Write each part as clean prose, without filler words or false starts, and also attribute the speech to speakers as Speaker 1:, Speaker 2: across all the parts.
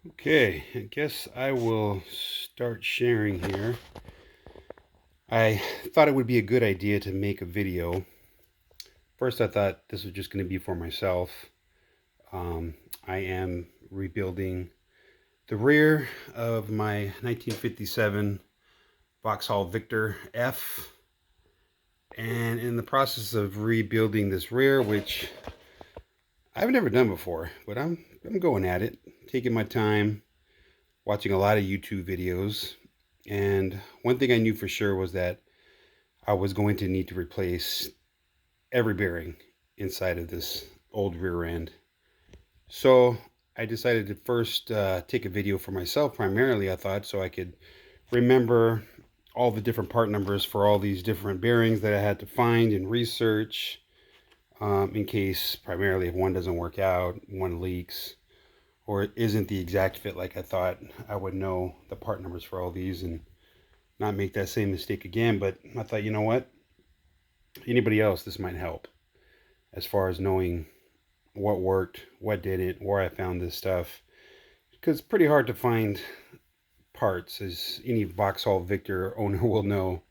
Speaker 1: Okay, I guess I will start sharing here. I thought it would be a good idea to make a video. First, I thought this was just going to be for myself. Um, I am rebuilding the rear of my 1957 Vauxhall Victor F. And in the process of rebuilding this rear, which I've never done before, but I'm going at it, taking my time, watching a lot of YouTube videos. And one thing I knew for sure was that I was going to need to replace every bearing inside of this old rear end. So I decided to first take a video for myself primarily, I thought, so I could remember all the different part numbers for all these different bearings that I had to find and research, in case primarily if one doesn't work out, one leaks, or it isn't the exact fit like I thought. I would know the part numbers for all these and not make that same mistake again. But I thought, you know what? Anybody else, this might help as far as knowing what worked, what didn't, where I found this stuff. Because it's pretty hard to find parts, as any Vauxhall Victor owner will know.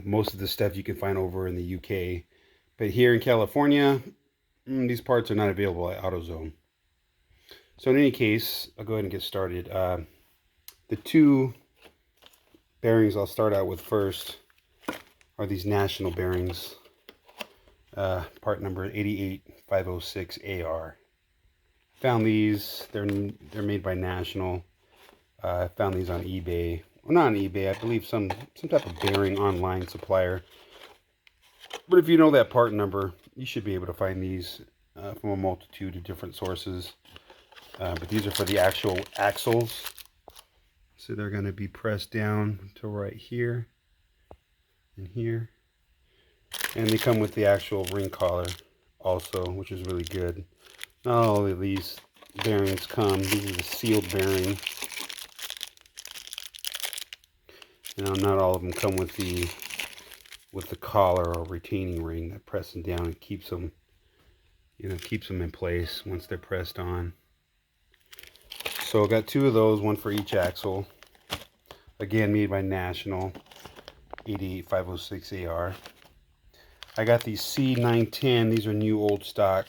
Speaker 1: Most of the stuff you can find over in the UK. But here in California, these parts are not available at AutoZone. So in any case, I'll go ahead and get started. The two bearings I'll start out with first are these national bearings. Part number 88506AR. Found these. They're made by National. Found these on eBay. Well, not on eBay. I believe some type of bearing online supplier. But if you know that part number, you should be able to find these from a multitude of different sources. But these are for the actual axles. So they're going to be pressed down to right here and here. And they come with the actual ring collar also, which is really good. Not all of these bearings come. These are the sealed bearing. You know, not all of them come with the collar or retaining ring that presses down and keeps them, keeps them in place once they're pressed on. So I got two of those, one for each axle. Again, made by National, 88506AR. I got these C910. These are new old stock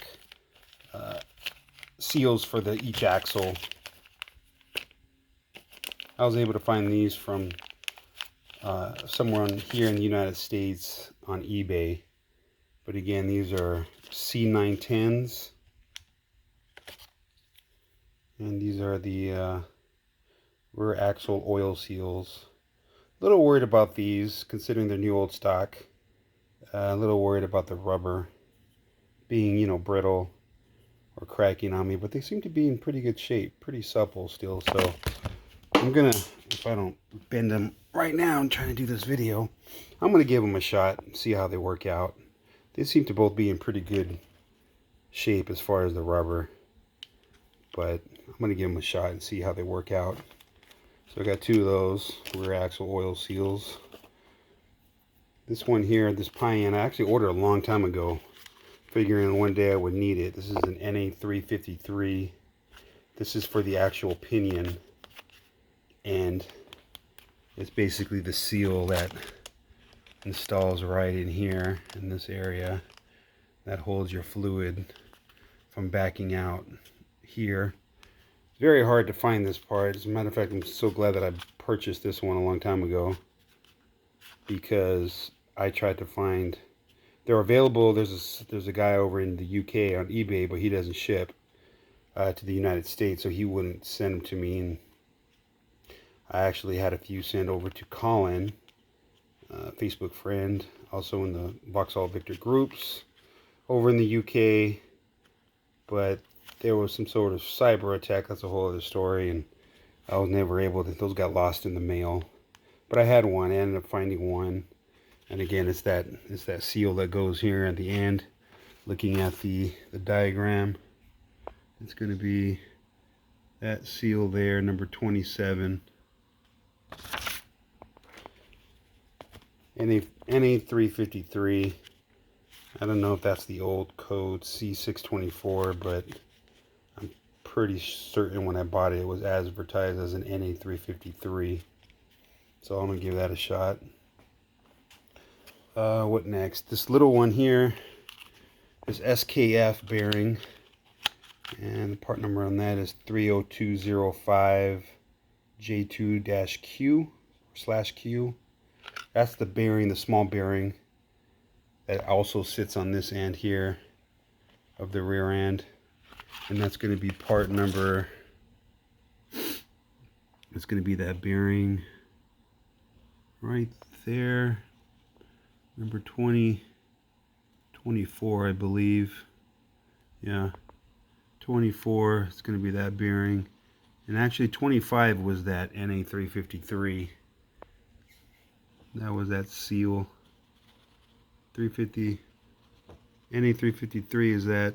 Speaker 1: seals for each axle. I was able to find these from somewhere here in the United States on eBay. But again, these are C910s. And these are the rear axle oil seals. A little worried about these, considering they're new old stock. A little worried about the rubber being, brittle or cracking on me. But they seem to be in pretty good shape, pretty supple still. So I'm gonna, if I don't bend them right now and trying to do this video, I'm gonna give them a shot and see how they work out. They seem to both be in pretty good shape as far as the rubber, but I'm gonna give them a shot and see how they work out. So I got two of those rear axle oil seals. This one here, this Pine, I actually ordered a long time ago, figuring one day I would need it. This is an NA353. This is for the actual pinion, and it's basically the seal that installs right in here in this area that holds your fluid from backing out here. It's very hard to find this part. As a matter of fact, I'm so glad that I purchased this one a long time ago, because I tried to find, they're available. There's a guy over in the UK on eBay, but he doesn't ship to the United States, so he wouldn't send them to me. And I actually had a few sent over to Colin, Facebook friend, also in the Vauxhall Victor groups over in the UK, but there was some sort of cyber attack. That's a whole other story, and I was never able to, those got lost in the mail. But I had one. I ended up finding one, and again, it's that seal that goes here at the end. Looking at the diagram, it's going to be that seal there, number 27. NA353. I don't know if that's the old code C624, but I'm pretty certain when I bought it, it was advertised as an NA353. So I'm going to give that a shot. What next? This little one here, this SKF bearing. And the part number on that is 30205 J2-Q/Q. That's the bearing, the small bearing that also sits on this end here of the rear end. And that's going to be part number, it's going to be that bearing right there, number 24, I believe. Yeah, 24, it's going to be that bearing. And actually 25 was that NA353. That was that seal. 350, NA353 is that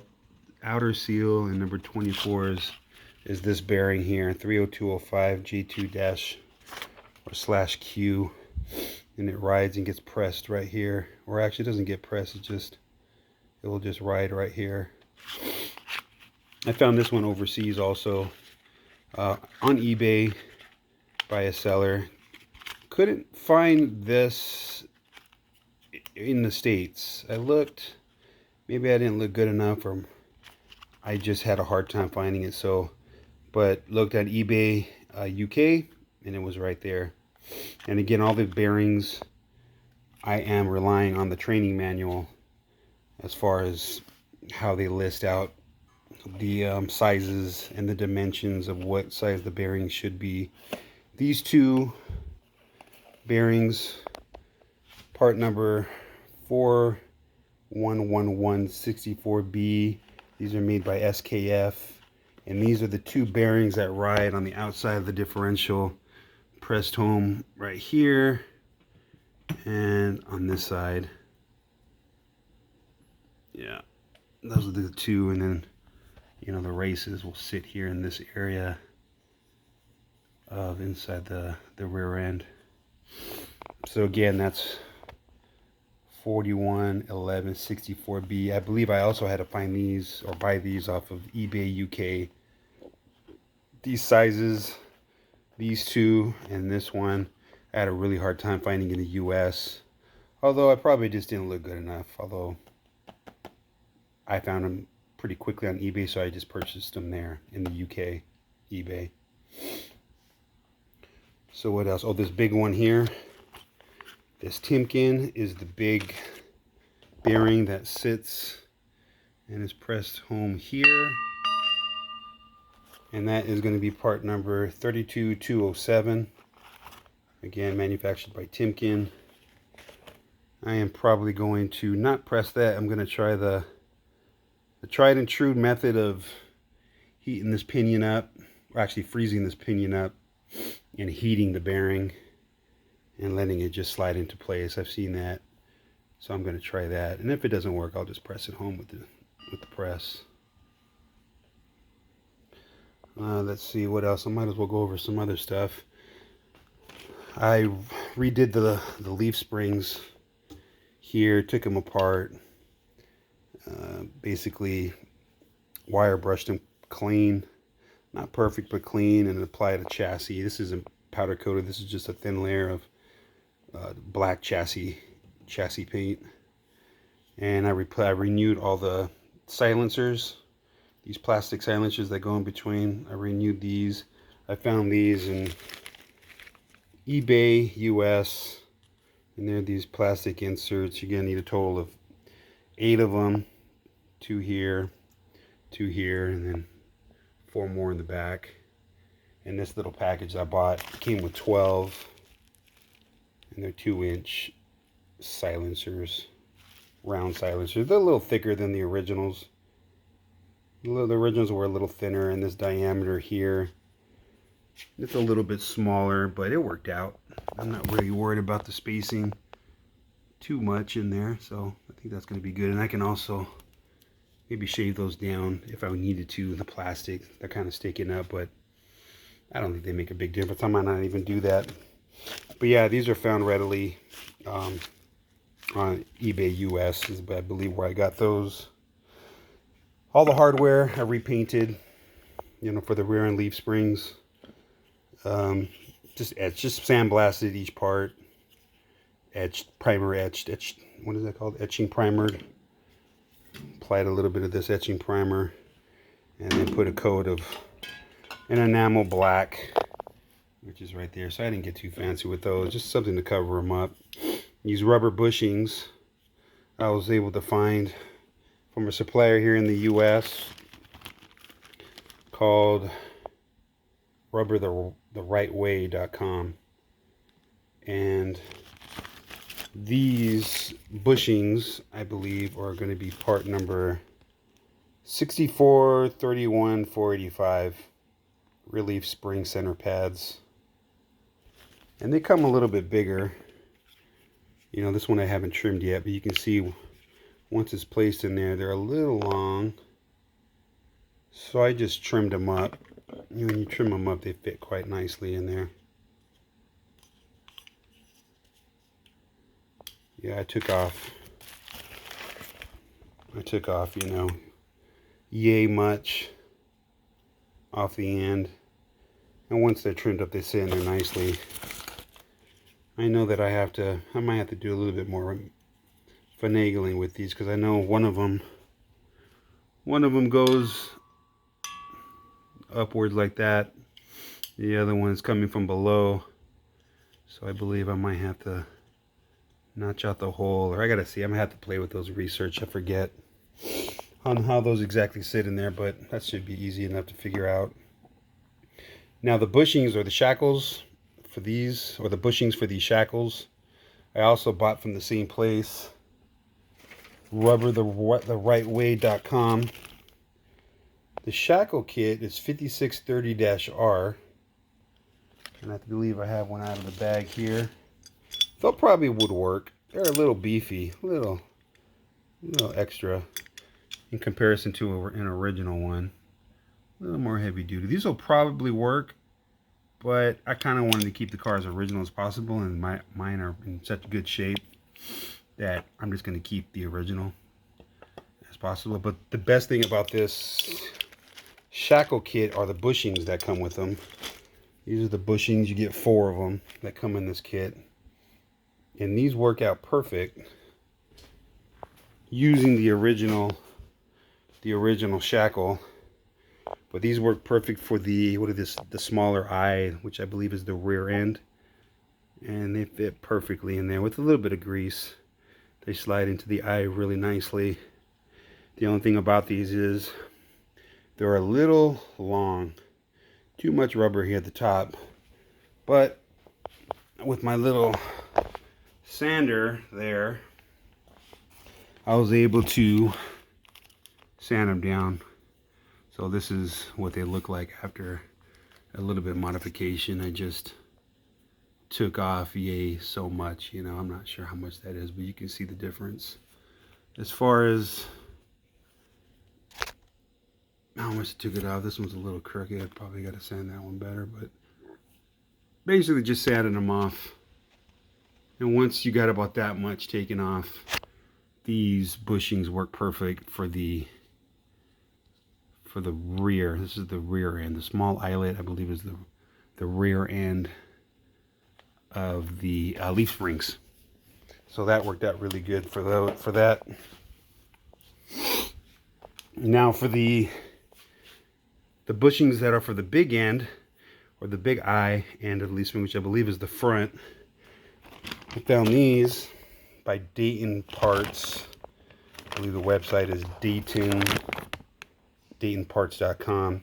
Speaker 1: outer seal, and number 24 is this bearing here, 30205 J2-Q, and it rides and gets pressed right here, or actually it doesn't get pressed, it will just ride right here. I found this one overseas also, on eBay by a seller. Couldn't find this in the States. I looked, maybe I didn't look good enough, or I just had a hard time finding it. So, but looked at eBay UK, and it was right there. And again, all the bearings, I am relying on the training manual as far as how they list out the sizes and the dimensions of what size the bearings should be. These two bearings, part number 411164B, these are made by SKF, and these are the two bearings that ride on the outside of the differential, pressed home right here and on this side. Yeah, those are the two, and then the races will sit here in this area of inside the rear end. So again, that's 411164B. I believe I also had to find these or buy these off of eBay UK. These sizes, these two and this one, I had a really hard time finding in the US. Although I probably just didn't look good enough. Although I found them pretty quickly on eBay, so I just purchased them there in the UK eBay. So what else? Oh, this big one here. This Timken is the big bearing that sits and is pressed home here. And that is going to be part number 32207. Again, manufactured by Timken. I am probably going to not press that. I'm going to try the tried and true method of heating this pinion up, or actually freezing this pinion up and heating the bearing and letting it just slide into place. I've seen that, so I'm going to try that. And if it doesn't work, I'll just press it home with the press. Let's see what else. I might as well go over some other stuff. I redid the leaf springs here, took them apart, basically wire brushed them clean, not perfect but clean, and applied a chassis. This isn't powder coated, this is just a thin layer of black chassis paint. And I renewed all the silencers, these plastic silencers that go in between. I renewed these. I found these in eBay US, and they're these plastic inserts. You're gonna need a total of 8 of them, 2 here, 2 here, and then 4 more in the back. And this little package I bought came with 12, and they're 2-inch silencers, round silencers. They're a little thicker than the originals. The originals were a little thinner, and this diameter here, it's a little bit smaller, but it worked out. I'm not really worried about the spacing too much in there, so I think that's going to be good. And I can also maybe shave those down if I needed to. The plastic, they're kind of sticking up, but I don't think they make a big difference. I might not even do that. But yeah, these are found readily on eBay US, is I believe where I got those. All the hardware I repainted. you know, for the rear end leaf springs. Just sandblasted each part, etched, primer etched, what is that called? Etching primered. Applied a little bit of this etching primer, and then put a coat of an enamel black, which is right there. So I didn't get too fancy with those, just something to cover them up. Use rubber bushings I was able to find from a supplier here in the US called rubbertherightway.com. And these bushings, I believe, are going to be part number 64-31-485 relief spring center pads. And they come a little bit bigger. You know, this one I haven't trimmed yet, but you can see once it's placed in there, they're a little long. So I just trimmed them up. When you trim them up, they fit quite nicely in there. Yeah, I took off, you know, yay much off the end. And once they're trimmed up, they sit in there nicely. I know that I might have to do a little bit more finagling with these, because I know one of them goes upwards like that. The other one is coming from below. So I believe I might have to notch out the hole, or I gotta see. I'm gonna have to play with those, research. I forget on how those exactly sit in there, but that should be easy enough to figure out. Now the bushings or the shackles for these, or the bushings for these shackles, I also bought from the same place, rubbertherightway.com. The shackle kit is 5630-R, and I believe I have one out of the bag here. They'll probably would work. They're a little beefy, a little extra in comparison to an original one. A little more heavy duty. These will probably work, but I kind of wanted to keep the car as original as possible, and mine are in such good shape that I'm just going to keep the original as possible. But the best thing about this shackle kit are the bushings that come with them. These are the bushings. You get 4 of them that come in this kit. And these work out perfect using the original shackle. But these work perfect for the smaller eye, which I believe is the rear end. And they fit perfectly in there with a little bit of grease. They slide into the eye really nicely. The only thing about these is they're a little long. Too much rubber here at the top. But with my little sander there, I was able to sand them down. So this is what they look like after a little bit of modification. I just took off so much, you know. I'm not sure how much that is, but you can see the difference. As far as how much I took it off, this one's a little crooked. I probably got to sand that one better, but basically just sanding them off. And once you got about that much taken off, these bushings work perfect for the rear. This is the rear end. The small eyelet, I believe, is the rear end of the leaf springs. So that worked out really good for that. Now for the bushings that are for the big end, or the big eye end of the leaf spring, which I believe is the front. I found these by Dayton Parts. I believe the website is DaytonParts.com.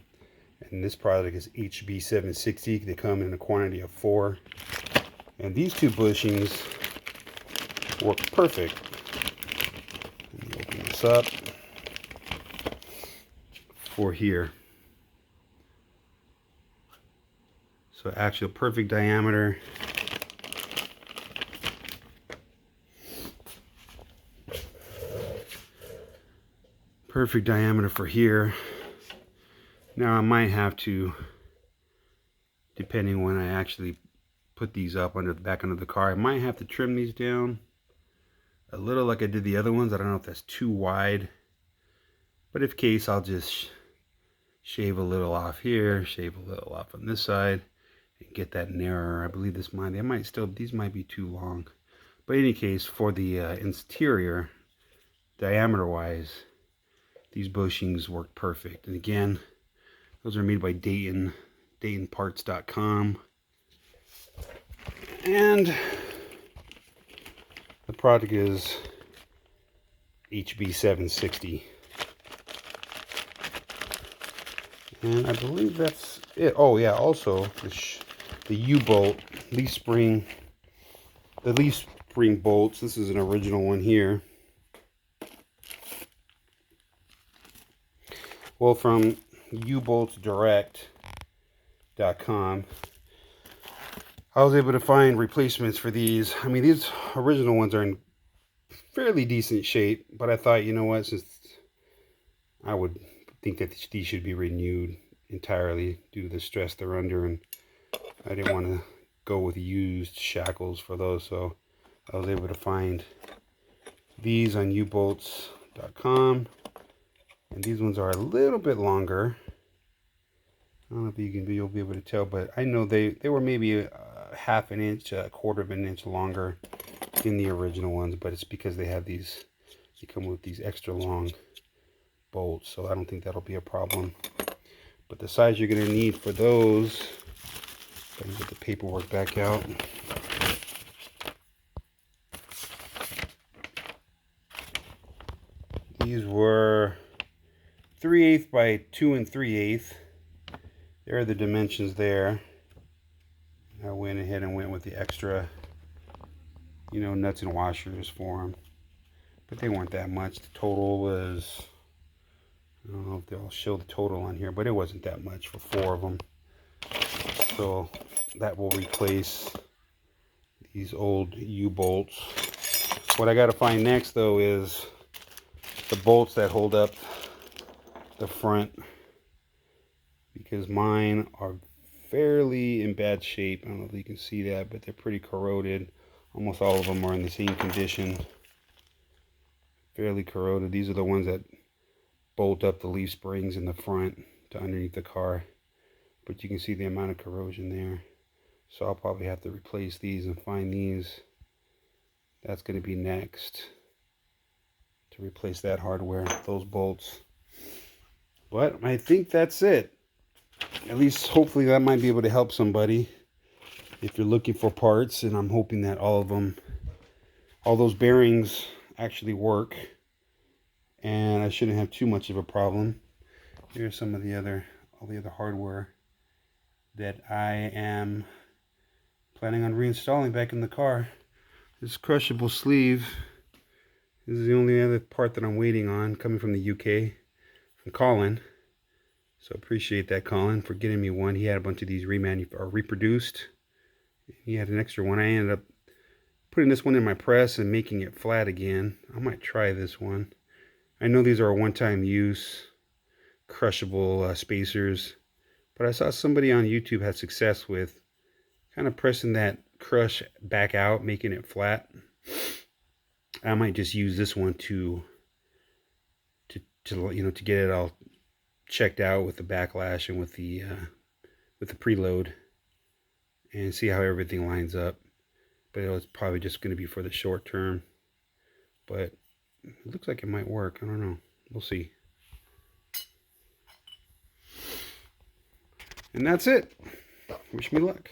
Speaker 1: And this product is HB760. They come in a quantity of 4. And these 2 bushings work perfect. Let me open this up for here. So actual perfect diameter. Perfect diameter for here. Now I might have to, depending when I actually put these up under the back under the car, I might have to trim these down a little like I did the other ones. I don't know if that's too wide, but if case, I'll just shave a little off here, shave a little off on this side, and get that narrower. I believe these might be too long. But in any case, for the interior, diameter-wise, these bushings work perfect. And again, those are made by DaytonParts.com. And the product is HB760. And I believe that's it. Oh yeah, also the U-bolt leaf spring, the leaf spring bolts. This is an original one here. Well, from uboltsdirect.com, I was able to find replacements for these. I mean, these original ones are in fairly decent shape, but I thought, you know what, since I would think that these should be renewed entirely due to the stress they're under, and I didn't want to go with used shackles for those, so I was able to find these on ubolts.com, and these ones are a little bit longer. I don't know if you'll be able to tell, but I know they were maybe a half an inch, a quarter of an inch longer than the original ones, but it's because they have these, they come with these extra long bolts, so I don't think that'll be a problem. But the size you're going to need for those, let me get the paperwork back out. These were 3/8 by 2 3/8. There are the dimensions there. I went ahead and went with the extra, you know, nuts and washers for them, but they weren't that much. The total was, I don't know if they'll show the total on here, but it wasn't that much for 4 of them. So that will replace these old U-bolts. What I got to find next, though, is the bolts that hold up the front, because mine are fairly in bad shape. I don't know if you can see that, but they're pretty corroded. Almost all of them are in the same condition. Fairly corroded. These are the ones that bolt up the leaf springs in the front to underneath the car, but you can see the amount of corrosion there. So I'll probably have to replace these and find these. That's going to be next, to replace that hardware, those bolts. But I think that's it. At least hopefully that might be able to help somebody if you're looking for parts, and I'm hoping that all those bearings actually work, and I shouldn't have too much of a problem. Here's some of all the other hardware that I am planning on reinstalling back in the car. This crushable sleeve. This is the only other part that I'm waiting on, coming from the UK, from Colin. So appreciate that, Colin, for getting me one. He had a bunch of these reproduced. He had an extra one. I ended up putting this one in my press and making it flat again. I might try this one. I know these are a one-time use crushable spacers, but I saw somebody on YouTube had success with kind of pressing that crush back out, making it flat. I might just use this one to you know, to get it all checked out with the backlash and with the preload, and see how everything lines up. But it's probably just going to be for the short term, but it looks like it might work. I don't know, we'll see. And that's it. Wish me luck.